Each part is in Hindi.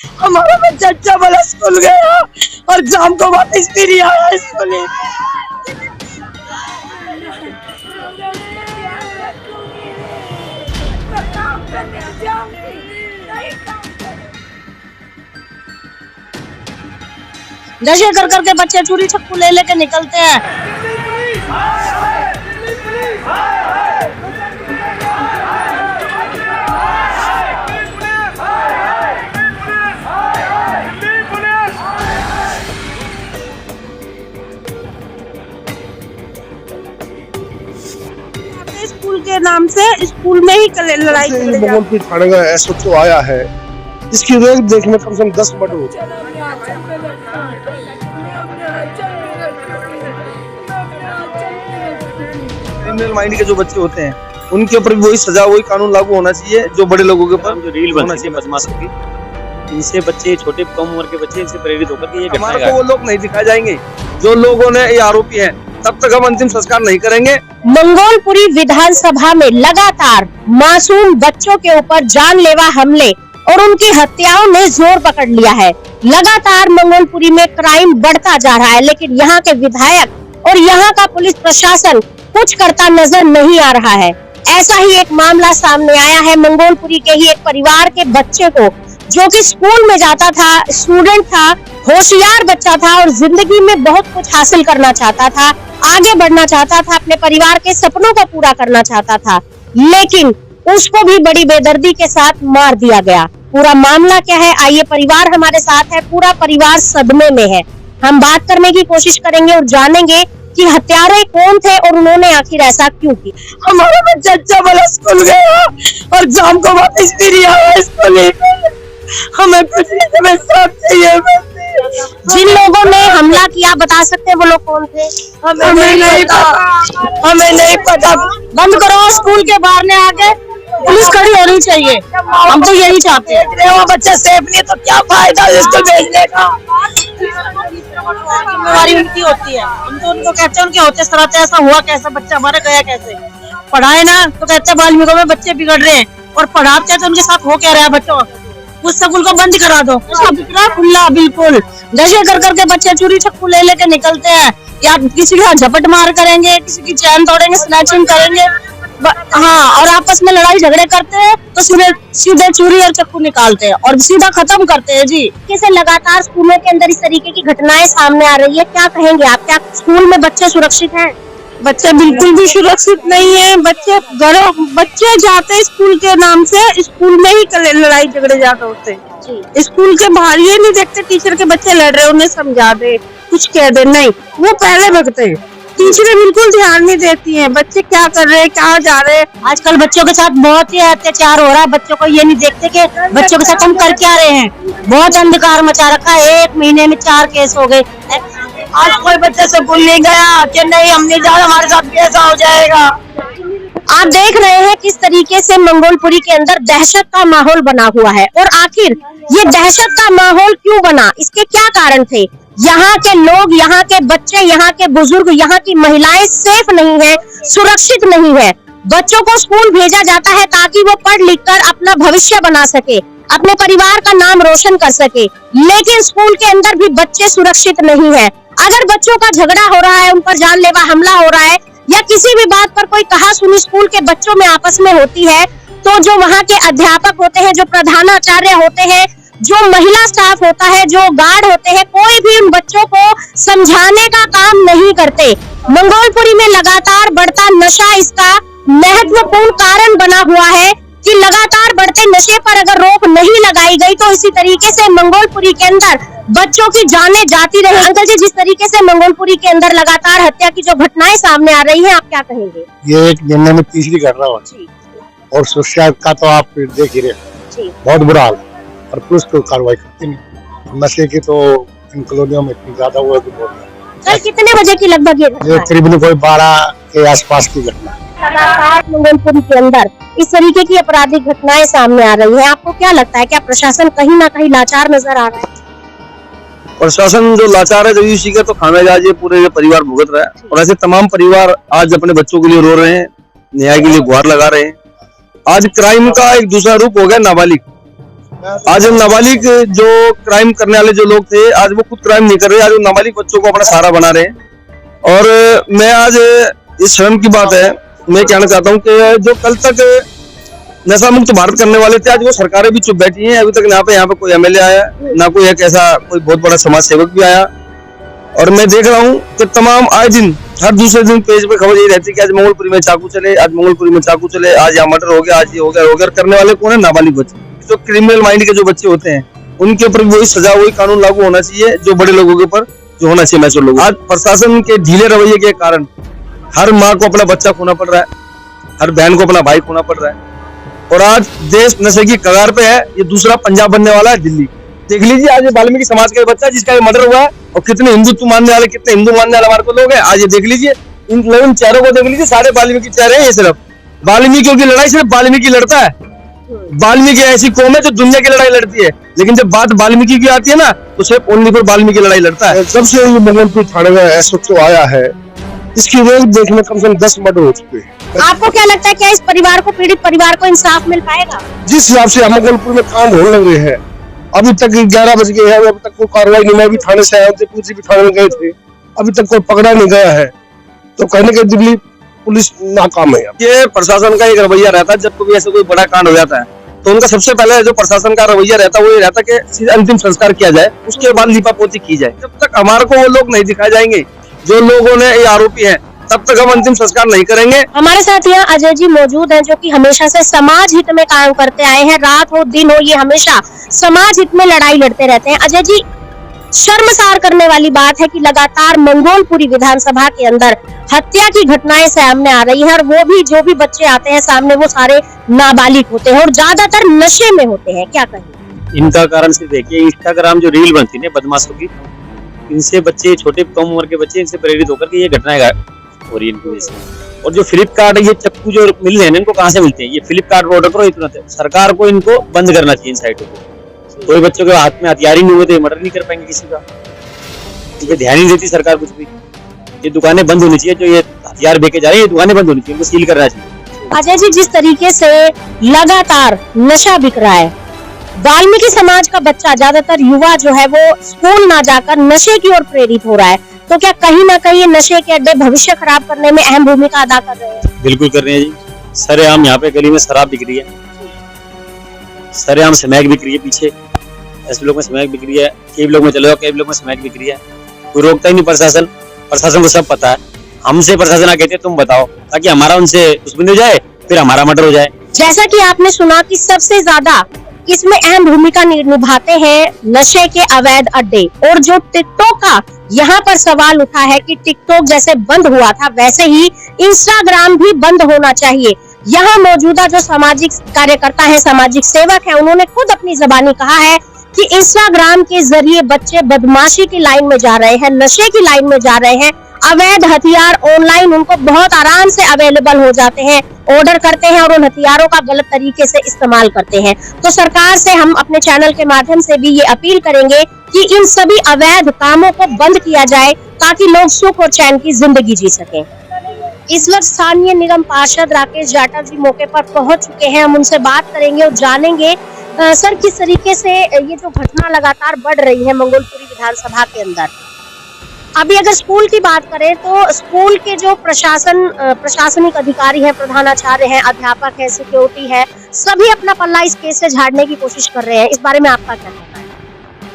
हमारा बच्चा अच्छा वाला स्कूल गया और शाम को वापस भी नहीं आया स्कूल। नशे कर करके बच्चे चोरी छक्कू ले लेके निकलते हैं। स्कूल के नाम से स्कूल में ही लड़ाई मंगोलपुर थाने का एसओ आया है, इसकी रेंज देखने कम से कम 10 बट हो। क्रिमिनल माइंड के जो बच्चे होते हैं उनके ऊपर भी वही सजा, वही कानून लागू होना चाहिए जो बड़े लोगों के ऊपर जो रील बनना चाहिए बदमाशों की। इनसे बच्चे, छोटे कम उम्र के बच्चे इनसे प्रेरित होकर के ये हमारे को वो लोग नहीं दिखाए जाएंगे जो लोगों ने ये आरोपी हैं, तब तक हम अंतिम संस्कार नहीं करेंगे। मंगोलपुरी विधानसभा में लगातार मासूम बच्चों के ऊपर जानलेवा हमले और उनकी हत्याओं ने जोर पकड़ लिया है। लगातार मंगोलपुरी में क्राइम बढ़ता जा रहा है, लेकिन यहाँ के विधायक और यहाँ का पुलिस प्रशासन कुछ करता नजर नहीं आ रहा है। ऐसा ही एक मामला सामने आया है मंगोलपुरी के ही एक परिवार के बच्चे को, जो कि स्कूल में जाता था, स्टूडेंट था, होशियार बच्चा था और जिंदगी में बहुत कुछ हासिल करना चाहता था, आगे बढ़ना चाहता था, अपने परिवार के सपनों को पूरा करना चाहता था, लेकिन उसको भी बड़ी बेदर्दी के साथ मार दिया गया। पूरा मामला क्या है, आइए, परिवार हमारे साथ है, पूरा परिवार सदमे में है। हम बात करने की कोशिश करेंगे और जानेंगे कि हत्यारे कौन थे और उन्होंने आखिर ऐसा क्यों किया। हमारा बच्चा अच्छा वाला स्कूल गया और शाम को वापस भी नहीं आया स्कूल। हमें कुछ नहीं चाहिए। जिन लोगों ने हमला किया बता सकते हैं वो लोग कौन थे? हमें नहीं पता। बंद करो, स्कूल के बाहर ने आके पुलिस खड़ी होनी चाहिए, हम तो यही चाहते हैं। वो बच्चा सेफ नहीं तो क्या फायदा इसको भेजने का। जिम्मेवारी उनकी होती है, हम तो उनको कहते हैं उनके होते सराते ऐसा हुआ कैसे, बच्चा हमारा गया कैसे। पढ़ाए ना तो कहते हैं बाल्मीकियों में बच्चे बिगड़ रहे हैं, और पढ़ाते हैं तो उनके साथ हो क्या रहा है बच्चों। उस स्कूल को बंद करा दो, खुला बिल्कुल। नशे कर करके बच्चे चोरी छक्कू ले लेके निकलते हैं, या किसी के झपट मार करेंगे, किसी की चैन तोड़ेंगे, स्नैचिंग करेंगे, हाँ, और आपस में लड़ाई झगड़े करते हैं तो सीधे चोरी और चक्कू निकालते हैं और सीधा खत्म करते हैं जी। कैसे लगातार स्कूलों के अंदर इस तरीके की घटनाएं सामने आ रही है, क्या कहेंगे आप? क्या स्कूल में बच्चे सुरक्षित हैं? बच्चे बिल्कुल भी सुरक्षित नहीं है। बच्चे जाते स्कूल के नाम से, स्कूल में ही लड़ाई झगड़े ज्यादा होते हैं। स्कूल के बाहर ये नहीं देखते टीचर के बच्चे लड़ रहे, उन्हें समझा दे, कुछ कह दे, नहीं, वो पहले भगते हैं। टीचरें बिल्कुल ध्यान नहीं देती हैं बच्चे क्या कर रहे हैं, कहाँ जा रहे हैं। आजकल बच्चों के साथ बहुत ही अत्याचार हो रहा है, बच्चों को ये नहीं देखते कि बच्चों के साथ हम कर क्या रहे हैं। बहुत अंधकार मचा रखा है, 1 महीने में 4 केस हो गए। आज कोई बच्चे से भूल नहीं गया कि नहीं हम नहीं जा रहे, हमारे साथ कैसा हो जाएगा। आप देख रहे हैं किस तरीके से मंगोलपुरी के अंदर दहशत का माहौल बना हुआ है, और आखिर ये दहशत का माहौल क्यों बना, इसके क्या कारण थे? यहाँ के लोग, यहाँ के बच्चे, यहाँ के बुजुर्ग, यहाँ की महिलाएं सेफ नहीं है, सुरक्षित नहीं है। बच्चों को स्कूल भेजा जाता है ताकि वो पढ़ लिख कर अपना भविष्य बना सके, अपने परिवार का नाम रोशन कर सके, लेकिन स्कूल के अंदर भी बच्चे सुरक्षित नहीं है। अगर बच्चों का झगड़ा हो रहा है, उन पर जानलेवा हमला हो रहा है, या किसी भी बात पर कोई कहासुनी स्कूल के बच्चों में आपस में होती है, तो जो वहाँ के अध्यापक होते हैं, जो प्रधानाचार्य होते हैं, जो महिला स्टाफ होता है, जो गार्ड होते हैं, कोई भी उन बच्चों को समझाने का काम नहीं करते। मंगोलपुरी में लगातार बढ़ता नशा इसका महत्वपूर्ण कारण बना हुआ है कि लगातार बढ़ते नशे पर अगर रोक नहीं लगाई गई तो इसी तरीके से मंगोलपुरी के अंदर बच्चों की जानें जाती रही। अंकल जी, जिस तरीके से मंगोलपुरी के अंदर लगातार हत्या की जो घटनाएं सामने आ रही हैं, आप क्या कहेंगे? ये एक महीने में तीसरी घटना हुई और सुशासन का तो आप देख ही रहे, बहुत बुरा हाल, और पुलिस को कार्रवाई करती नहीं। नशे की तो इन कॉलोनियों में इतनी ज्यादा हुआ कि बहुत। सर, कितने बजे की लगभग ये करीबन कोई 12 के आसपास की घटना। लगातार मंगोलपुरी के अंदर इस तरीके की आपराधिक घटनाएं सामने आ रही हैं, आपको क्या लगता है, क्या प्रशासन कहीं ना कहीं लाचार नजर आ रहा है? प्रशासन जो लाचार है, जो इसी का तो खामियाजा ये पूरे परिवार भुगत रहा है, और ऐसे तमाम परिवार आज अपने बच्चों के लिए रो रहे हैं, न्याय के लिए गुहार लगा रहे हैं। आज क्राइम का एक दूसरा रूप हो गया नाबालिग। आज नाबालिग जो क्राइम करने वाले जो लोग थे, आज वो खुद क्राइम नहीं कर रहे, आज वो नाबालिग बच्चों को अपना सहारा बना रहे हैं। और मैं आज इस शर्म की बात है, मैं कहना चाहता हूँ कि जो कल तक नशा मुक्त भारत करने वाले थे, आज वो सरकारें भी चुप बैठी हैं। अभी तक यहाँ पे कोई एमएलए आया ना, कोई एक ऐसा कोई बहुत बड़ा समाज सेवक भी आया। और मैं देख रहा हूँ कि तमाम आए दिन हर दूसरे दिन पेज पे खबर यही रहती है कि आज मंगोलपुरी में चाकू चले, आज मंगोलपुरी में चाकू चले, आज यहाँ मर्डर हो गया, आज ये हो गया। करने वाले कौन है? नाबालिग बच्चे। जो क्रिमिनल माइंड के जो बच्चे होते हैं, उनके ऊपर वही सजा, वही कानून लागू होना चाहिए जो बड़े लोगों के ऊपर जो होना चाहिए मैच्योर लोग। आज प्रशासन के ढीले रवैये के कारण हर माँ को अपना बच्चा खोना पड़ रहा है, हर बहन को अपना भाई खोना पड़ रहा है। और आज देश नशे की कगार पे है। ये दूसरा पंजाब बनने वाला है, दिल्ली। देख लीजिए आज वाल्मीकि समाज का बच्चा जिसका मर्डर हुआ है, और कितने हिंदुत्व मानने वाले, कितने हिंदू मानने वाले हमारे को लोग हैं। आज ये देख लीजिए, इन चेहरों को देख लीजिए, सारे वाल्मीकि चेहरे हैं। ये सिर्फ वाल्मीकियों की लड़ाई सिर्फ वाल्मीकि लड़ता है। वाल्मीकि ऐसी कौम है जो दुनिया की लड़ाई लड़ती है, लेकिन जब बात वाल्मीकि की आती है ना, तो सिर्फ ओनली पर वाल्मीकि लड़ाई लड़ता है। जब से ये मंगोलपुर थाने में एसएचओ आया है, इसकी रोज देखने कम से कम 10 मर्डर हो चुके हैं। आपको क्या लगता है, क्या इस परिवार को, पीड़ित परिवार को इंसाफ मिल पाएगा? जिस हिसाब से मंगोलपुर में काम होने लग रहे हैं, अभी तक 11 बज गए हैं, अभी तक कोई कार्रवाई नहीं। मैं भी थाने से आया थे, पूछी भी थाने में गए थे, अभी तक कोई पकड़ा नहीं गया है। तो कहने के दिल्ली पुलिस नाकाम है। ये प्रशासन का एक रवैया रहता है, जब कभी ऐसे कोई बड़ा कांड हो जाता है तो उनका सबसे पहले जो प्रशासन का रवैया रहता है वो ये रहता है कि अंतिम संस्कार किया जाए, उसके बाद लीपापोती की जाए। जब तक हमारे को वो लोग नहीं दिखाए जाएंगे जो लोगों ने ये आरोपी हैं, तब तक हम अंतिम संस्कार नहीं करेंगे। हमारे साथ यहाँ अजय जी मौजूद हैं, जो कि हमेशा से समाज हित में काम करते आए हैं। रात हो दिन हो, ये हमेशा समाज हित में लड़ाई लड़ते रहते हैं। अजय जी, शर्मसार करने वाली बात है कि लगातार मंगोलपुरी विधानसभा के अंदर हत्या की घटनाएं सामने आ रही हैं, और वो भी जो भी बच्चे आते हैं सामने, वो सारे नाबालिग होते हैं और ज्यादातर नशे में होते हैं। क्या कहें? इनका कारण सिर्फ देखिए, इंस्टाग्राम जो रील बनती है बदमाशों की, इनसे बच्चे, छोटे कम उम्र के बच्चे इनसे प्रेरित होकर के ये घटनाएं हो रही है इनकी वजह से। और जो फ्लिपकार्ट, ये चक्कू जो मिल रहे हैं इनको कहाँ से मिलते हैं? ये फ्लिपकार्ट पर ऑर्डर करो इतना। सरकार को इनको बंद करना चाहिए इन साइटों को। कोई बच्चों के हाथ में हथियार ही नहीं हुए तो मर्डर नहीं कर पाएंगे किसी का। इनके ध्यान ही देती सरकार कुछ भी। ये दुकानें बंद होनी चाहिए, जो ये हथियार बेचे जा रहे हैं ये दुकानें बंद होनी चाहिए, इनको सील करना चाहिए। अजय जी, जिस तरीके से लगातार नशा बिक रहा है, वाल्मीकि समाज का बच्चा, ज्यादातर युवा जो है वो स्कूल ना जाकर नशे की ओर प्रेरित हो रहा है, तो क्या कहीं ना कहीं नशे के अड्डे भविष्य खराब करने में अहम भूमिका अदा कर रहे हैं? बिल्कुल कर रहे हैं जी। सरेआम यहाँ पे गली में शराब बिक रही है, सरेआम स्मैक बिक रही है, पीछे ऐसे लोग में स्मैक बिक रही है, कई लोग में चले जाओ, कई लोग में स्मैक बिक रही है। कोई रोकता ही नहीं प्रशासन। प्रशासन को सब पता है। हमसे प्रशासन आ कहते तुम बताओ, ताकि हमारा उनसे दुश्मनी हो जाए, फिर हमारा मर्डर हो जाए। जैसा कि आपने सुना कि सबसे ज्यादा इसमें अहम भूमिका निभाते हैं नशे के अवैध अड्डे। और जो टिकटॉक का यहाँ पर सवाल उठा है कि टिकटॉक जैसे बंद हुआ था, वैसे ही इंस्टाग्राम भी बंद होना चाहिए। यहाँ मौजूदा जो सामाजिक कार्यकर्ता है, सामाजिक सेवक है, उन्होंने खुद अपनी जबानी कहा है कि इंस्टाग्राम के जरिए बच्चे बदमाशी की लाइन में जा रहे हैं, नशे की लाइन में जा रहे हैं। अवैध हथियार ऑनलाइन उनको बहुत आराम से अवेलेबल हो जाते हैं, ऑर्डर करते हैं और उन हथियारों का गलत तरीके से इस्तेमाल करते हैं। तो सरकार से हम अपने चैनल के माध्यम से भी ये अपील करेंगे कि इन सभी अवैध कामों को बंद किया जाए, ताकि लोग सुख और चैन की जिंदगी जी सकें। इस वक्त स्थानीय निगम पार्षद राकेश जाटव जी मौके पर पहुंच चुके हैं। हम उनसे बात करेंगे और जानेंगे सर, किस तरीके से ये जो घटना लगातार बढ़ रही है मंगोलपुरी विधानसभा के अंदर। अभी अगर स्कूल की बात करें तो स्कूल के जो प्रशासनिक अधिकारी हैं, प्रधानाचार्य हैं, अध्यापक हैं, सिक्योरिटी है, सभी अपना पल्ला इस केस से झाड़ने की कोशिश कर रहे हैं। इस बारे में आपका क्या कहना है?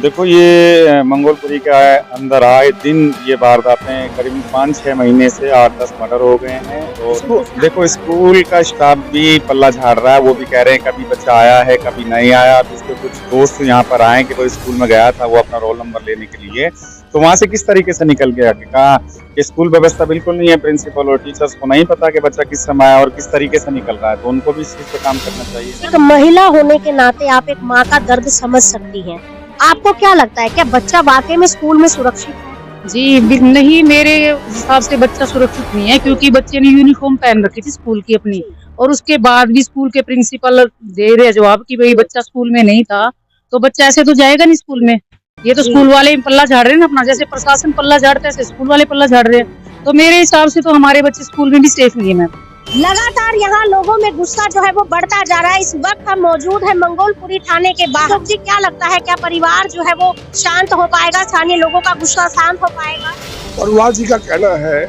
देखो, ये मंगोलपुरी के अंदर आए दिन ये वारदातें करीब 5-6 महीने से 8-10 मर्डर हो गए हैं। तो देखो, स्कूल का स्टाफ भी पल्ला झाड़ रहा है। वो भी कह रहे हैं कभी बच्चा आया है, कभी नहीं आया। अब इसके कुछ दोस्त यहाँ पर आए कि वो स्कूल में गया था, वो अपना रोल नंबर लेने के लिए, तो वहाँ से किस तरीके से निकल गया कि कहा कि स्कूल व्यवस्था बिल्कुल नहीं है। प्रिंसिपल और टीचर्स को नहीं पता कि बच्चा किस समय आया और किस तरीके से निकल रहा है, तो उनको भी इस चीज पे काम करना चाहिए। एक महिला होने के नाते आप एक माँ का दर्द समझ सकती हैं। आपको क्या लगता है, क्या बच्चा वाकई में स्कूल में सुरक्षित है? जी नहीं, मेरे हिसाब से बच्चा सुरक्षित नहीं है, क्योंकि बच्चे ने यूनिफॉर्म पहन रखी थी स्कूल की अपनी, और उसके बाद भी स्कूल के प्रिंसिपल दे रहे जवाब कि भाई बच्चा स्कूल में नहीं था, तो बच्चा ऐसे तो जाएगा नहीं स्कूल में। ये तो स्कूल वाले पल्ला झाड़ रहे हैं ना अपना, जैसे प्रशासन पल्ला झाड़ता है ऐसे स्कूल वाले पल्ला झाड़ रहे हैं। तो मेरे हिसाब से तो हमारे बच्चे स्कूल में भी सेफ नहीं है मैम। लगातार यहाँ लोगों में गुस्सा जो है वो बढ़ता जा रहा है। इस वक्त हम मौजूद है मंगोलपुरी थाने के बाहर। जी क्या लगता है, क्या परिवार जो है वो शांत हो पाएगा, स्थानीय लोगों का गुस्सा शांत हो पाएगा? परिवार जी का कहना है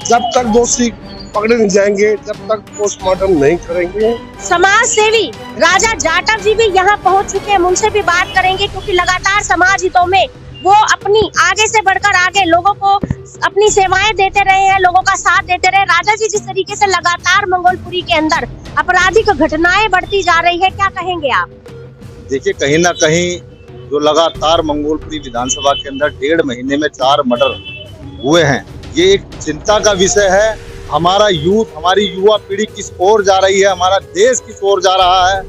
जब तक दोषी पकड़े नहीं जाएंगे, जब तक पोस्टमार्टम नहीं करेंगे। समाज सेवी राजा जाटव जी भी यहाँ पहुँच चुके हैं, उनसे भी बात करेंगे क्योंकि लगातार समाज हितों में वो अपनी आगे से बढ़कर आगे लोगों को अपनी सेवाएं देते रहे हैं, लोगों का साथ देते रहे। राजा जी, जिस तरीके से लगातार मंगोलपुरी के अंदर आपराधिक घटनाएं बढ़ती जा रही है, क्या कहेंगे आप? देखिए, कहीं ना कहीं जो लगातार मंगोलपुरी विधानसभा के अंदर 1.5 महीने में 4 मर्डर हुए हैं, ये एक चिंता का विषय है। हमारा यूथ, हमारी युवा पीढ़ी किस ओर जा रही है, हमारा देश किस ओर जा रहा है।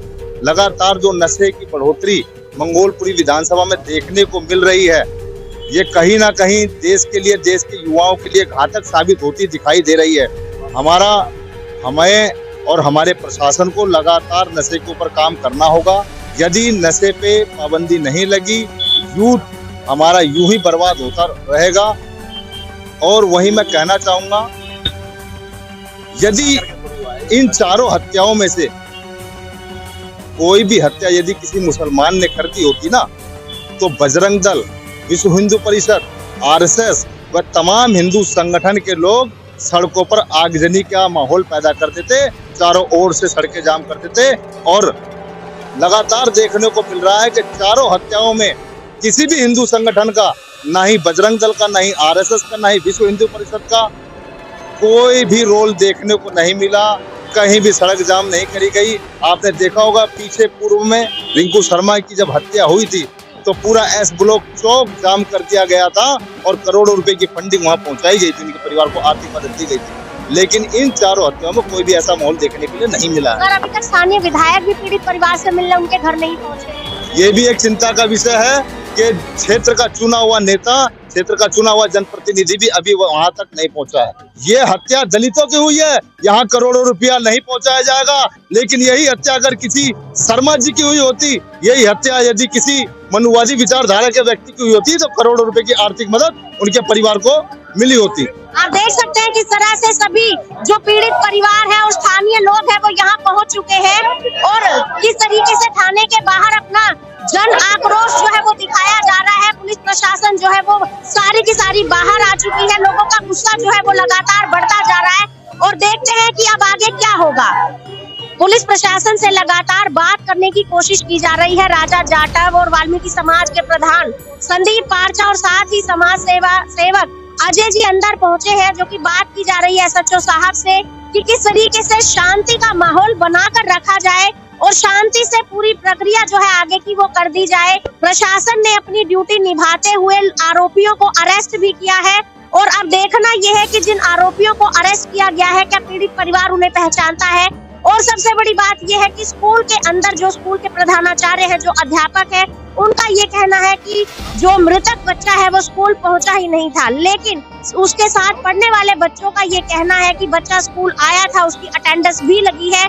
लगातार जो नशे की बढ़ोतरी मंगोलपुरी विधानसभा में देखने को मिल रही है, ये कहीं ना कहीं देश के लिए, देश के युवाओं के लिए घातक साबित होती दिखाई दे रही है। हमें और हमारे प्रशासन को लगातार नशे के ऊपर काम करना होगा। यदि नशे पे पाबंदी नहीं लगी, यूथ हमारा यूं ही बर्बाद होता रहेगा। और वही मैं कहना चाहूंगा, यदि इन चारों हत्याओं में से कोई भी हत्या यदि किसी मुसलमान ने कर दी होती ना, तो बजरंग दल, विश्व हिंदू परिषद, आरएसएस व तमाम हिंदू संगठन के लोग सड़कों पर आगजनी का माहौल पैदा करते थे, चारों ओर से सड़कें जाम करते थे। और लगातार देखने को मिल रहा है कि चारों हत्याओं में किसी भी हिंदू संगठन का, ना ही बजरंग दल का, ना ही आरएसएस का, ना ही विश्व हिंदू परिषद का कोई भी रोल देखने को नहीं मिला। कहीं भी सड़क जाम नहीं करी गई। आपने देखा होगा पीछे पूर्व में रिंकू शर्मा की जब हत्या हुई थी तो पूरा एस ब्लॉक चौक जाम कर दिया गया था और करोड़ों रुपए की फंडिंग वहां पहुंचाई गई थी, उनके परिवार को आर्थिक मदद दी गई थी। लेकिन इन चारों हत्याओं में कोई भी ऐसा माहौल देखने के लिए नहीं मिला। अभी तक स्थानीय विधायक भी पीड़ित परिवार से मिलने उनके घर नहीं पहुंचे। ये भी एक चिंता का विषय है कि क्षेत्र का चुना हुआ नेता, क्षेत्र का चुना हुआ जनप्रतिनिधि भी अभी वहां तक नहीं पहुंचा है। ये हत्या दलितों की हुई है, यहाँ करोड़ों रुपया नहीं पहुंचाया जाएगा। लेकिन यही हत्या अगर किसी शर्मा जी की हुई होती, यही हत्या यदि किसी मनुवादी विचारधारा के व्यक्ति की हुई होती, तो करोड़ों रुपए की आर्थिक मदद उनके परिवार को मिली होती। आप देख सकते हैं किस तरह से सभी जो पीड़ित परिवार है और स्थानीय लोग हैं वो यहाँ पहुँच चुके हैं और किस तरीके से थाने के बाहर अपना जन आक्रोश जो है वो दिखाया जा रहा है। पुलिस प्रशासन जो है वो सारी की सारी बाहर आ चुकी है। लोगों का गुस्सा जो है वो लगातार बढ़ता जा रहा है और देखते हैं कि अब आगे क्या होगा। पुलिस प्रशासन से लगातार बात करने की कोशिश की जा रही है। राजा जाटव और वाल्मीकि समाज के प्रधान संदीप पारचा और साथ ही समाज सेवक अजय जी अंदर पहुंचे हैं, जो कि बात की जा रही है एसएचओ साहब से कि किस तरीके से शांति का माहौल बनाकर रखा जाए और शांति से पूरी प्रक्रिया जो है आगे की वो कर दी जाए। प्रशासन ने अपनी ड्यूटी निभाते हुए आरोपियों को अरेस्ट भी किया है और अब देखना यह है कि जिन आरोपियों को अरेस्ट किया गया है क्या पीड़ित परिवार उन्हें पहचानता है। और सबसे बड़ी बात यह है कि स्कूल के अंदर जो स्कूल के प्रधानाचार्य है, जो अध्यापक है, उनका ये कहना है कि जो मृतक बच्चा है वो स्कूल पहुंचा ही नहीं था, लेकिन उसके साथ पढ़ने वाले बच्चों का ये कहना है कि बच्चा स्कूल आया था, उसकी अटेंडेंस भी लगी है।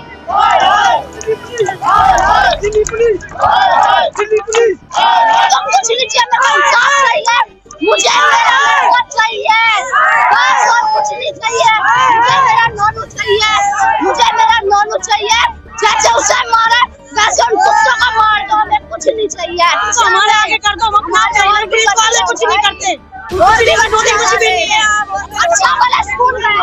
मुझे मेरा नॉनू चाहिए, चाचा उसे मारे, वैसे उन कुत्तों का मार दो, हमें कुछ नहीं चाहिए। हमारे आगे कर दो, हम पुलिस वाले कुछ नहीं करते, कुछ भी नहीं है। अच्छा वाला स्कूल गए।